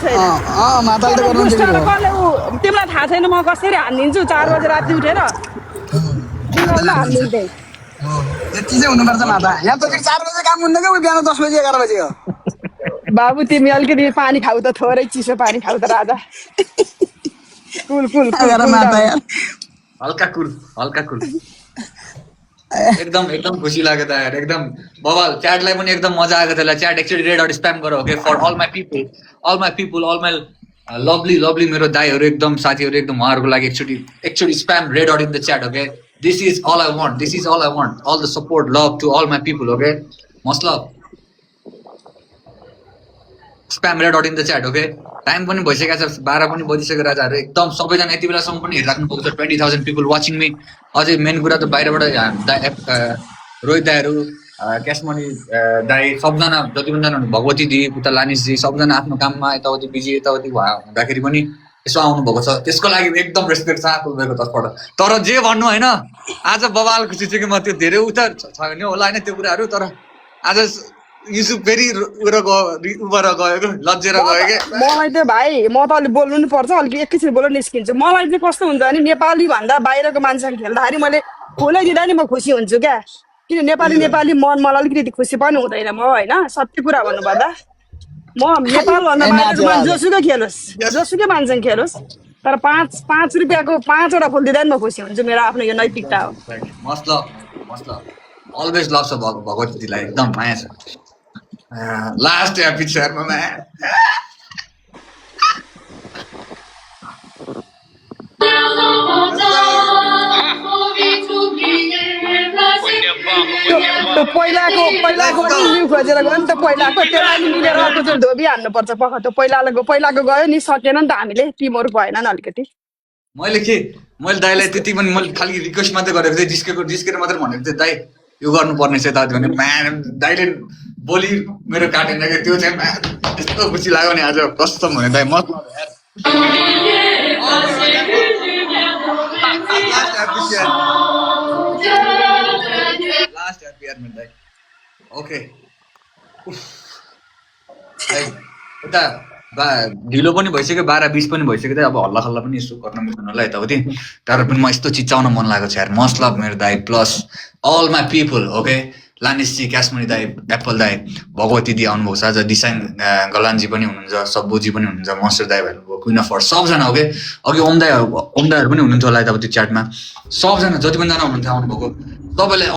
छैन माताले त गर्न बुस्टर दिएको कसले तिमीलाई थाहा छैन म कसरी हानिदिन्छु 4 बजे राति उठेर तिमीलाई हानिदिन्थे यति चाहिँ हुनुपर्छ माता यहाँ त 4 बजे काम हुन्न क्या बिहान 10 बजे 11 बजे हो बाबु तिमी अलिकति पानी खाऊ त थोरै चिसो पानी खाऊ त राजा कुल कुल कुल मेरा कुल माता डाउन यार हल्का कुल एकदम एकदम खुसी लाग्यो त यार एकदम बबाल च्याटलाई पनि एकदम मजा आएको थियो च्याट एकचोटि रेड आउट स्प्याम गर okay for all my people all my lovely lovely मेरो दाईहरू एकदम साथीहरू एकदम उहाँहरूको लागि एकचोटि spam red heart in the chat okay this is all I want all the support love to all my people okay much love spam red heart in the chat okay time पनि भइसकेको छ 12 पनि बजिसक्यो राजाहरू एकदम सबैजना यति बेलासम्म पनि हेरिराख्नु भएको छ 20,000 पिपल वाचिङ मी अझै मेन कुरा त बाहिरबाट रोहित दाईहरू क्यासमनी दाई सबजना जति पनि जना भगवती दी उता लानिसजी सबजना आफ्नो काममा यताउति बिजी यताउति हुँदाखेरि पनि यसो आउनुभएको छ त्यसको लागि एकदम रेस्पेक्ट छ कुलबेको तर्फबाट तर जे भन्नु होइन आज बबाल खुसी छु कि म त्यो धेरै उता छ भने होला होइन त्यो कुराहरू तर आज युसुफ फेरि उभर गयो लज्जेर गयो कि मलाई त भाइ म त अलि बोल्नु नि पर्छ अलिक एकैछिन बोल्न निस्किन्छु मलाई चाहिँ कस्तो हुन्छ भने नेपाली भन्दा बाहिरको मान्छेसँग खेल्दाखेरि मैले खोलाइदिँदा नि म खुसी हुन्छु क्या किन नेपाली मन मलाई अलिकति खुसी पनि हुँदैन म होइन सत्य कुरा भन्नुपर्दा म नेपालभन्दा बाहिरको मान्छे जोसुकै खेलोस् जोसुकै मान्छेसँग खेलोस् तर 5 रुपियाँको 5वटा फुल दिँदा नि म खुसी हुन्छु मेरो आफ्नो यो नैतिकता हो मस्त अलवेज लभ छ भगवती दिदीलाई एकदम माया छ लास्ट पिक्चरमा त्यो पहिलाको न्यु खोजेर गयो नि त पहिलाको त्यसलाई नि मिलेर अर्कोचोटि धोबी हान्नुपर्छ पख त्यो पहिलाको गयो नि सकेन नि त हामीले टिमहरू भएन नि अलिकति मैले दाइलाई त्यति पनि मैले खालि रिक्वेस्ट मात्रै गरेको थिएँ जिस्केर मात्रै भनेको थिएँ दाइ यो गर्नुपर्ने छ यताउति भने दाइले बोली मेरो काटेन क्या त्यो चाहिँ यस्तो खुसी लाग्यो नि आज कस्तो भने दाइ म लास्ट एपियरमेन्ट दाइ ओके उता ढिलो पनि भइसक्यो 12-20 पनि भइसक्यो अब हल्ला खल्ला पनि यसो गर्न मिल्दैन होला यताउति तर पनि म यस्तो चिच्चाउन मन लागेको छ यार मस्ट लभ मेरो दाइ plus all my people okay लानिसजी क्यासमनी दाई एप्पल दाई भगवती दी आउनुभएको छ आज दिसाङ गलानजी पनि हुनुहुन्छ सब्बुजी पनि हुनुहुन्छ मस्टर दाई भन्नुभयो क्विन अफ फर्स्ट सबजना ओके अघि ओम दाईहरू पनि हुनुहुन्थ्यो होला यताउति च्याटमा सबजना जति पनि जना हुनुहुन्थ्यो आउनुभएको तपाईँले